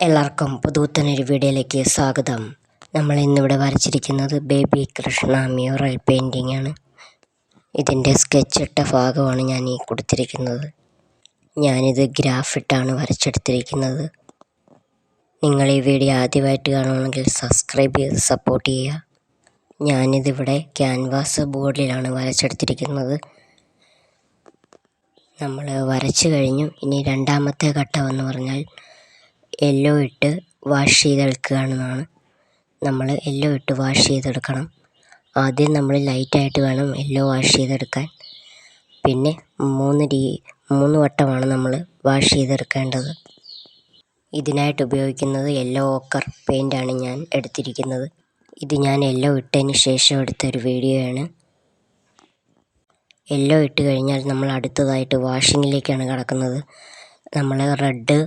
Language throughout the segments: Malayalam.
എല്ലാവർക്കും പുതുത്തനൊരു വീഡിയോയിലേക്ക് സ്വാഗതം. നമ്മൾ ഇന്നിവിടെ വരച്ചിരിക്കുന്നത് ബേബി കൃഷ്ണ മ്യൂറൽ പെയിൻറ്റിംഗ് ആണ്. ഇതിൻ്റെ സ്കെച്ചിട്ട ഭാഗമാണ് ഞാൻ ഈ കൊടുത്തിരിക്കുന്നത്. ഞാനിത് ഗ്രാഫിട്ടാണ് വരച്ചെടുത്തിരിക്കുന്നത്. നിങ്ങൾ ഈ വീഡിയോ ആദ്യമായിട്ട് കാണുകയാണെങ്കിൽ സബ്സ്ക്രൈബ് ചെയ്ത് സപ്പോർട്ട് ചെയ്യുക. ഞാനിതിവിടെ ക്യാൻവാസ് ബോർഡിലാണ് വരച്ചെടുത്തിരിക്കുന്നത്. നമ്മൾ വരച്ചു കഴിഞ്ഞു. ഇനി രണ്ടാമത്തെ ഘട്ടമെന്ന് പറഞ്ഞാൽ യെല്ലോ ഇട്ട് വാഷ് ചെയ്തെടുക്കുകയാണെന്നാണ്. നമ്മൾ യെല്ലോ ഇട്ട് വാഷ് ചെയ്തെടുക്കണം. ആദ്യം നമ്മൾ ലൈറ്റായിട്ട് വേണം യെല്ലോ വാഷ് ചെയ്തെടുക്കാൻ. പിന്നെ മൂന്ന് വട്ടമാണ് നമ്മൾ വാഷ് ചെയ്തെടുക്കേണ്ടത്. ഇതിനായിട്ട് ഉപയോഗിക്കുന്നത് യെല്ലോ ഓക്കർ പെയിൻ്റാണ് ഞാൻ എടുത്തിരിക്കുന്നത്. ഇത് ഞാൻ യെല്ലോ ഇട്ടതിന് ശേഷം എടുത്തൊരു വീഡിയോ ആണ്. യെല്ലോ ഇട്ട് കഴിഞ്ഞാൽ നമ്മൾ അടുത്തതായിട്ട് വാഷിങ്ങിലേക്കാണ് കടക്കുന്നത്. നമ്മൾ റെഡ്,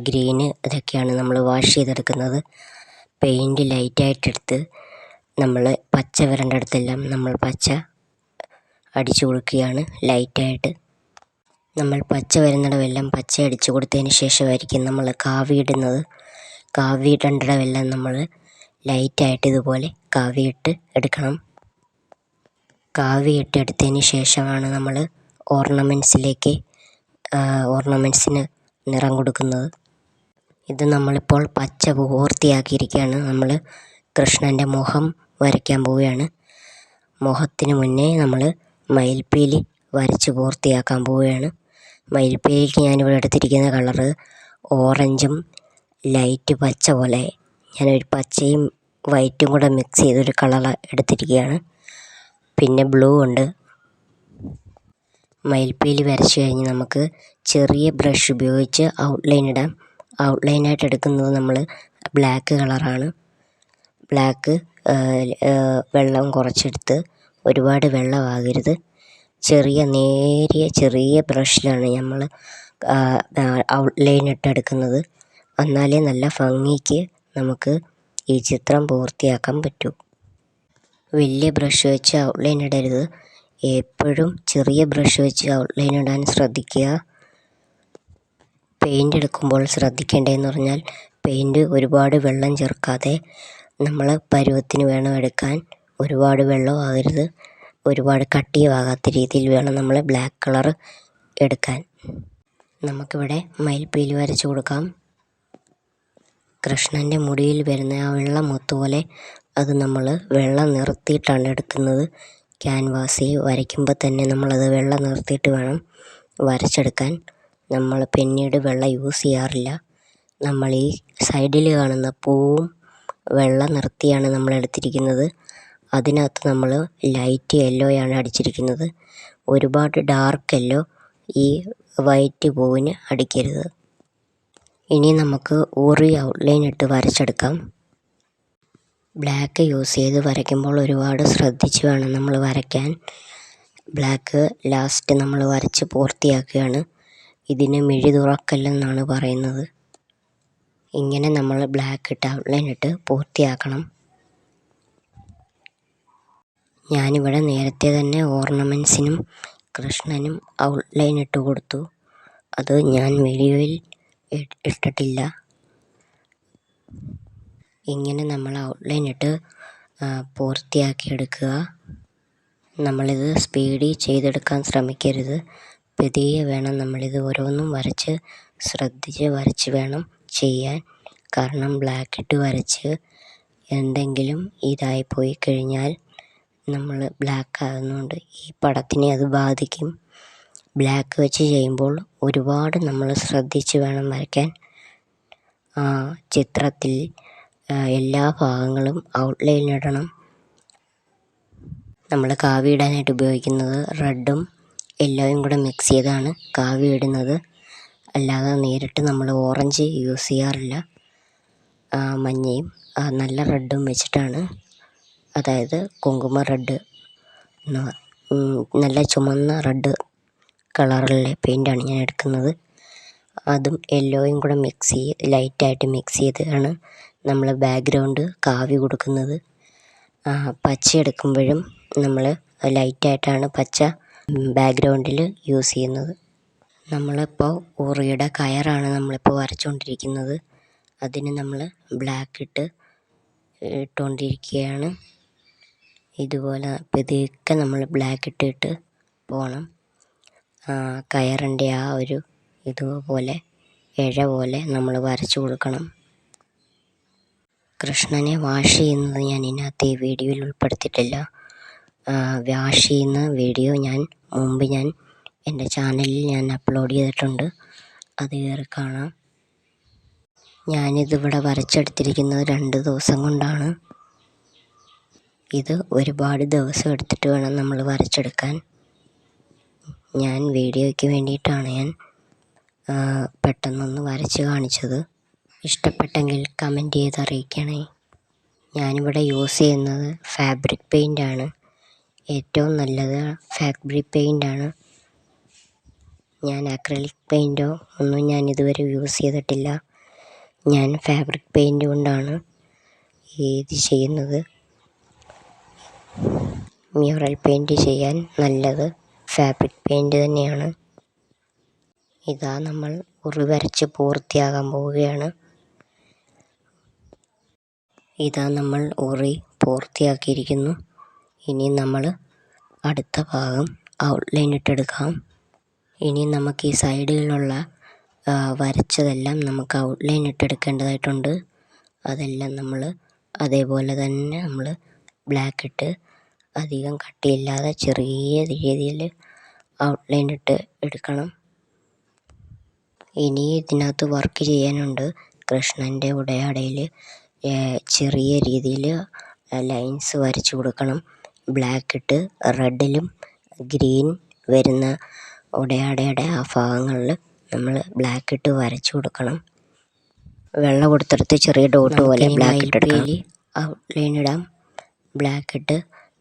ഗ്രീന് ഇതൊക്കെയാണ് നമ്മൾ വാഷ് ചെയ്തെടുക്കുന്നത്. പെയിൻറ്റ് ലൈറ്റായിട്ടെടുത്ത് നമ്മൾ പച്ച വരേണ്ടടുത്തെല്ലാം നമ്മൾ പച്ച അടിച്ചു കൊടുക്കുകയാണ്. ലൈറ്റായിട്ട് നമ്മൾ പച്ച വരുന്നിടമെല്ലാം പച്ച അടിച്ചു കൊടുത്തതിന് ശേഷമായിരിക്കും നമ്മൾ കാവിയിടുന്നത്. കാവിയിടേണ്ടിടമെല്ലാം നമ്മൾ ലൈറ്റായിട്ട് ഇതുപോലെ കാവിയിട്ട് എടുക്കണം. കാവിയിട്ടെടുത്തതിന് ശേഷമാണ് നമ്മൾ ഓർണമെൻറ്റ്സിന് നിറം കൊടുക്കുന്നത്. ഇത് നമ്മളിപ്പോൾ പച്ച പൂർത്തിയാക്കിയിരിക്കുകയാണ്. നമ്മൾ കൃഷ്ണൻ്റെ മുഖം വരയ്ക്കാൻ പോവുകയാണ്. മുഖത്തിന് മുന്നേ നമ്മൾ മയിൽപ്പീലി വരച്ച് പൂർത്തിയാക്കാൻ പോവുകയാണ്. മയിൽപ്പീലിക്ക് ഞാനിവിടെ എടുത്തിരിക്കുന്ന കളറ് ഓറഞ്ചും ലൈറ്റ് പച്ച പോലെ, ഞാനൊരു പച്ചയും വൈറ്റും കൂടെ മിക്സ് ചെയ്തൊരു കളർ എടുത്തിരിക്കുകയാണ്. പിന്നെ ബ്ലൂ ഉണ്ട്. മയിൽപ്പീലി വരച്ചു കഴിഞ്ഞ് നമുക്ക് ചെറിയ ബ്രഷ് ഉപയോഗിച്ച് ഔട്ട്ലൈൻ ഇടാം. ഔട്ട്ലൈനായിട്ട് എടുക്കുന്നത് നമ്മൾ ബ്ലാക്ക് കളറാണ്. ബ്ലാക്ക് വെള്ളം കുറച്ചെടുത്ത്, ഒരുപാട് വെള്ളമാകരുത്, ചെറിയ ബ്രഷിലാണ് നമ്മൾ ഔട്ട്ലൈൻ ഇട്ടെടുക്കുന്നത്. എന്നാലേ നല്ല ഭംഗിക്ക് നമുക്ക് ഈ ചിത്രം പൂർത്തിയാക്കാൻ പറ്റൂ. വലിയ ബ്രഷ് വെച്ച് ഔട്ട്ലൈൻ ഇടരുത്. എപ്പോഴും ചെറിയ ബ്രഷ് വെച്ച് ഔട്ട്ലൈൻ ഇടാൻ ശ്രദ്ധിക്കുക. പെയിൻ്റ് എടുക്കുമ്പോൾ ശ്രദ്ധിക്കേണ്ടതെന്ന് പറഞ്ഞാൽ പെയിൻറ്റ് ഒരുപാട് വെള്ളം ചേർക്കാതെ നമ്മൾ പരുവത്തിന് വേണം എടുക്കാൻ. ഒരുപാട് വെള്ളം ആകരുത്, ഒരുപാട് കട്ടിയുമാകാത്ത രീതിയിൽ വേണം നമ്മൾ ബ്ലാക്ക് കളർ എടുക്കാൻ. നമുക്കിവിടെ മയിൽപ്പീലി വരച്ച് കൊടുക്കാം. കൃഷ്ണൻ്റെ മുടിയിൽ വരുന്ന ആ വെള്ളം മുത്തുപോലെ അത് നമ്മൾ വെള്ളം നിർത്തിയിട്ടാണ് എടുക്കുന്നത്. ക്യാൻവാസിൽ വരയ്ക്കുമ്പോൾ തന്നെ നമ്മളത് വെള്ളം നിർത്തിയിട്ട് വേണം വരച്ചെടുക്കാൻ. നമ്മൾ പിന്നീട് വെള്ളം യൂസ് ചെയ്യാറില്ല. നമ്മൾ ഈ സൈഡിൽ കാണുന്ന പൂവും വെള്ളം നിർത്തിയാണ് നമ്മൾ എടുത്തിരിക്കുന്നത്. അതിനകത്ത് നമ്മൾ ലൈറ്റ് യെല്ലോയാണ് അടിച്ചിരിക്കുന്നത്. ഒരുപാട് ഡാർക്ക് യെല്ലോ ഈ വൈറ്റ് പൂവിന് അടിക്കരുത്. ഇനി നമുക്ക് ഊറി ഔട്ട്ലൈൻ ഇട്ട് വരച്ചെടുക്കാം. ബ്ലാക്ക് യൂസ് ചെയ്ത് വരയ്ക്കുമ്പോൾ ഒരുപാട് ശ്രദ്ധിച്ച് വേണം നമ്മൾ വരയ്ക്കാൻ. ബ്ലാക്ക് ലാസ്റ്റ് നമ്മൾ വരച്ച് പൂർത്തിയാക്കുകയാണ്. ഇതിന് മിഴി തുറക്കല്ലെന്നാണ് പറയുന്നത്. ഇങ്ങനെ നമ്മൾ ബ്ലാക്ക് ഇട്ട് ഔട്ട്ലൈൻ ഇട്ട് പൂർത്തിയാക്കണം. ഞാനിവിടെ നേരത്തെ തന്നെ ഓർണമെൻറ്റ്സിനും കൃഷ്ണനും ഔട്ട്ലൈൻ ഇട്ട് കൊടുത്തു. അത് ഞാൻ വീഡിയോയിൽ ഇട്ടിട്ടില്ല. ഇങ്ങനെ നമ്മൾ ഔട്ട്ലൈൻ ഇട്ട് പൂർത്തിയാക്കിയെടുക്കുക. നമ്മളിത് സ്പീഡിൽ ചെയ്തെടുക്കാൻ ശ്രമിക്കരുത്. പതിയെ വേണം നമ്മളിത് ഓരോന്നും ശ്രദ്ധിച്ച് വരച്ച് വേണം ചെയ്യാൻ. കാരണം ബ്ലാക്ക് ഇട്ട് വരച്ച് എന്തെങ്കിലും ഇതായിപ്പോയി കഴിഞ്ഞാൽ നമ്മൾ ബ്ലാക്ക് ആകുന്നതുകൊണ്ട് ഈ പടത്തിനെ അത് ബാധിക്കും. ബ്ലാക്ക് വെച്ച് ചെയ്യുമ്പോൾ ഒരുപാട് നമ്മൾ ശ്രദ്ധിച്ച് വേണം വരയ്ക്കാൻ. ചിത്രത്തിൽ എല്ലാ ഭാഗങ്ങളും ഔട്ട്ലൈൻ ഇടണം. നമ്മൾ കാവി ഇടാനായിട്ട് ഉപയോഗിക്കുന്നത് റെഡും യെല്ലോയും കൂടെ മിക്സ് ചെയ്താണ് കാവി ഇടുന്നത്. അല്ലാതെ നേരിട്ട് നമ്മൾ ഓറഞ്ച് യൂസ് ചെയ്യാറില്ല. മഞ്ഞയും നല്ല റെഡും വെച്ചിട്ടാണ്, അതായത് കുങ്കുമ റെഡ്, നല്ല ചുമന്ന റെഡ് കളറിലെ പെയിൻ്റാണ് ഞാൻ എടുക്കുന്നത്. അതും യെല്ലോയും കൂടെ ലൈറ്റായിട്ട് മിക്സ് ചെയ്താണ് നമ്മൾ ബാക്ക്ഗ്രൗണ്ട് കാവി കൊടുക്കുന്നത്. പച്ച എടുക്കുമ്പോഴും നമ്മൾ ലൈറ്റായിട്ടാണ് പച്ച ബാക്ക്ഗ്രൗണ്ടിൽ യൂസ് ചെയ്യുന്നത്. നമ്മളിപ്പോൾ ഉറിയുടെ കയറാണ് നമ്മളിപ്പോൾ വരച്ചുകൊണ്ടിരിക്കുന്നത്. അതിന് നമ്മൾ ബ്ലാക്ക് ഇട്ടുകൊണ്ടിരിക്കുകയാണ്. ഇതുപോലെ പതുക്കെ നമ്മൾ ബ്ലാക്ക് ഇട്ടിട്ട് പോകണം. കയറിൻ്റെ ആ ഒരു ഇതുപോലെ ഇഴ പോലെ നമ്മൾ വരച്ചു കൊടുക്കണം. കൃഷ്ണനെ വാഷ് ചെയ്യുന്നത് ഞാൻ ഇതിനകത്ത് ഈ വീഡിയോയിൽ ഉൾപ്പെടുത്തിയിട്ടില്ല. വാഷ് ചെയ്യുന്ന വീഡിയോ മുമ്പ് ഞാൻ എൻ്റെ ചാനലിൽ അപ്ലോഡ് ചെയ്തിട്ടുണ്ട്. അത് കയറി കാണാം. ഞാനിതിവിടെ വരച്ചെടുത്തിരിക്കുന്നത് 2 ദിവസം കൊണ്ടാണ്. ഇത് ഒരുപാട് ദിവസം എടുത്തിട്ട് വേണം നമ്മൾ വരച്ചെടുക്കാൻ. ഞാൻ വീഡിയോയ്ക്ക് വേണ്ടിയിട്ടാണ് പെട്ടെന്നൊന്ന് വരച്ച് കാണിച്ചത്. ഇഷ്ടപ്പെട്ടെങ്കിൽ കമൻറ്റ് ചെയ്ത് അറിയിക്കണേ. ഞാനിവിടെ യൂസ് ചെയ്യുന്നത് ഫാബ്രിക് പെയിൻ്റാണ്. ഏറ്റവും നല്ലത് ഫാബ്രിക് പെയിൻ്റാണ്. ഞാൻ അക്രിലിക് പെയിൻറ്റോ ഒന്നും ഞാൻ ഇതുവരെ യൂസ് ചെയ്തിട്ടില്ല. ഞാൻ ഫാബ്രിക് പെയിൻറ്റ് കൊണ്ടാണ് ഇത് ചെയ്യുന്നത്. മ്യൂറൽ പെയിൻറ്റ് ചെയ്യാൻ നല്ലത് ഫാബ്രിക് പെയിൻറ്റ് തന്നെയാണ്. ഇതാ നമ്മൾ ഉറി വരച്ച് പൂർത്തിയാകാൻ പോവുകയാണ്. ഇതാ നമ്മൾ ഉറി പൂർത്തിയാക്കിയിരിക്കുന്നു. ഇനി നമ്മൾ അടുത്ത ഭാഗം ഔട്ട്ലൈൻ ഇട്ടെടുക്കാം. ഇനി നമുക്ക് ഈ സൈഡിലുള്ള വരച്ചതെല്ലാം നമുക്ക് ഔട്ട്ലൈൻ ഇട്ടെടുക്കേണ്ടതായിട്ടുണ്ട്. അതെല്ലാം നമ്മൾ അതേപോലെ തന്നെ നമ്മൾ ബ്ലാക്ക് ഇട്ട് അധികം കട്ടിയില്ലാതെ ചെറിയ രീതിയിൽ ഔട്ട്ലൈൻ എടുക്കണം. ഇനി ഇതിനകത്ത് വർക്ക് ചെയ്യാനുണ്ട്. കൃഷ്ണൻ്റെ ഉടയാടയിൽ ചെറിയ രീതിയിൽ ലൈൻസ് വരച്ചു കൊടുക്കണം. ബ്ലാക്ക് ഇട്ട് റെഡിലും ഗ്രീൻ വരുന്ന ഉടയാടയുടെ ആ ഭാഗങ്ങളിൽ നമ്മൾ ബ്ലാക്ക് ഇട്ട് വരച്ചു കൊടുക്കണം. വെള്ള കൊടുത്തെടുത്ത് ചെറിയ ഡോട്ട് പോലെ ബ്ലാക്ക് ഇട്ടെടുക്കാം. ഔട്ട്ലൈൻ ഇടാം. ബ്ലാക്ക് ഇട്ട്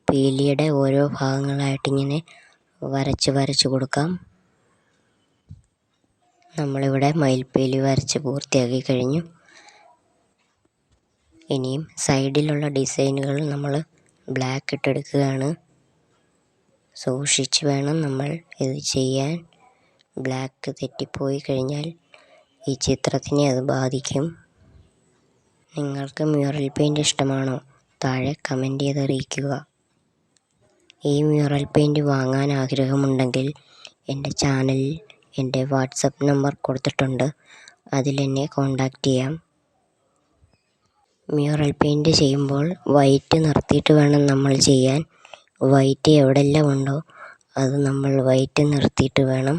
പീലിയുടെ ഓരോ ഭാഗങ്ങളായിട്ടിങ്ങനെ വരച്ച് കൊടുക്കാം. നമ്മളിവിടെ മയിൽപ്പീലി വരച്ച് പൂർത്തിയാക്കി കഴിഞ്ഞു. ഇനിയും സൈഡിലുള്ള ഡിസൈനുകൾ നമ്മൾ ബ്ലാക്ക് ഇട്ടെടുക്കുകയാണ്. സൂക്ഷിച്ച് വേണം നമ്മൾ ഇത് ചെയ്യാൻ. ബ്ലാക്ക് തെറ്റിപ്പോയി കഴിഞ്ഞാൽ ഈ ചിത്രത്തിനെ അത് ബാധിക്കും. നിങ്ങൾക്ക് മ്യൂറൽ പെയിൻറ്റ് ഇഷ്ടമാണോ? താഴെ കമൻറ്റ് ചെയ്ത് അറിയിക്കുക. ഈ മ്യൂറൽ പെയിൻറ്റ് വാങ്ങാൻ ആഗ്രഹമുണ്ടെങ്കിൽ എൻ്റെ ചാനലിൽ എൻ്റെ വാട്സപ്പ് നമ്പർ കൊടുത്തിട്ടുണ്ട്. അതിലെന്നെ കോൺടാക്റ്റ് ചെയ്യാം. മ്യൂറൽ പെയിൻറ്റ് ചെയ്യുമ്പോൾ വൈറ്റ് നിർത്തിയിട്ട് വേണം നമ്മൾ ചെയ്യാൻ. വൈറ്റ് എവിടെയെല്ലാം ഉണ്ടോ അത് നമ്മൾ വൈറ്റ് നിർത്തിയിട്ട് വേണം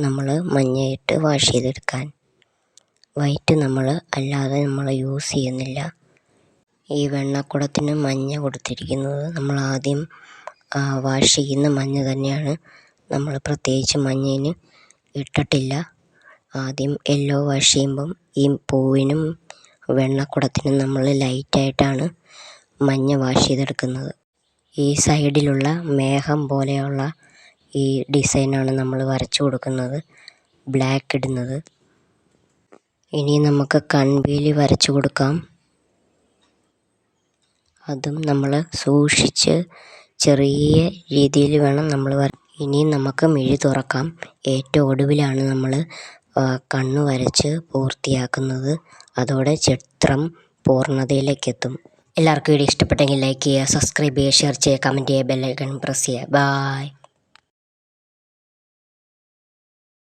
നമ്മൾ മഞ്ഞയിട്ട് വാഷ് ചെയ്തെടുക്കാൻ. വൈറ്റ് നമ്മൾ അല്ലാതെ നമ്മൾ യൂസ് ചെയ്യുന്നില്ല. ഈ വെണ്ണക്കുടത്തിന് മഞ്ഞ കൊടുത്തിരിക്കുന്നത് നമ്മൾ ആദ്യം വാഷ് ചെയ്യുന്ന മഞ്ഞ തന്നെയാണ്. നമ്മൾ പ്രത്യേകിച്ച് മഞ്ഞിന് ഇട്ടിട്ടില്ല. ആദ്യം യെല്ലോ വാഷ് ചെയ്യുമ്പം ഈ പൂവിനും വെണ്ണക്കുടത്തിനും നമ്മൾ ലൈറ്റായിട്ടാണ് മഞ്ഞ വാഷ് ചെയ്തെടുക്കുന്നത്. ഈ സൈഡിലുള്ള മേഘം പോലെയുള്ള ഈ ഡിസൈനാണ് നമ്മൾ വരച്ചു കൊടുക്കുന്നത്, ബ്ലാക്ക് ഇടുന്നത്. ഇനി നമുക്ക് കൺപീലി വരച്ചു കൊടുക്കാം. അതും നമ്മൾ സൂക്ഷിച്ച് ചെറിയ രീതിയിൽ വേണം നമ്മൾ ഇനി നമുക്ക് മിഴി തുറക്കാം. ഏറ്റവും ഒടുവിലാണ് നമ്മൾ കണ്ണ് വരച്ച് പൂർത്തിയാക്കുന്നത്. അതോടെ ചിത്രം പൂർണ്ണതയിലേക്കെത്തും. എല്ലാവർക്കും വീഡിയോ ഇഷ്ടപ്പെട്ടെങ്കിൽ ലൈക്ക് ചെയ്യുക, സബ്സ്ക്രൈബ് ചെയ്യുക, ഷെയർ ചെയ്യുക, കമൻറ്റ് ചെയ്യുക, ബെൽ ഐക്കൺ പ്രസ് ചെയ്യുക. ബൈ.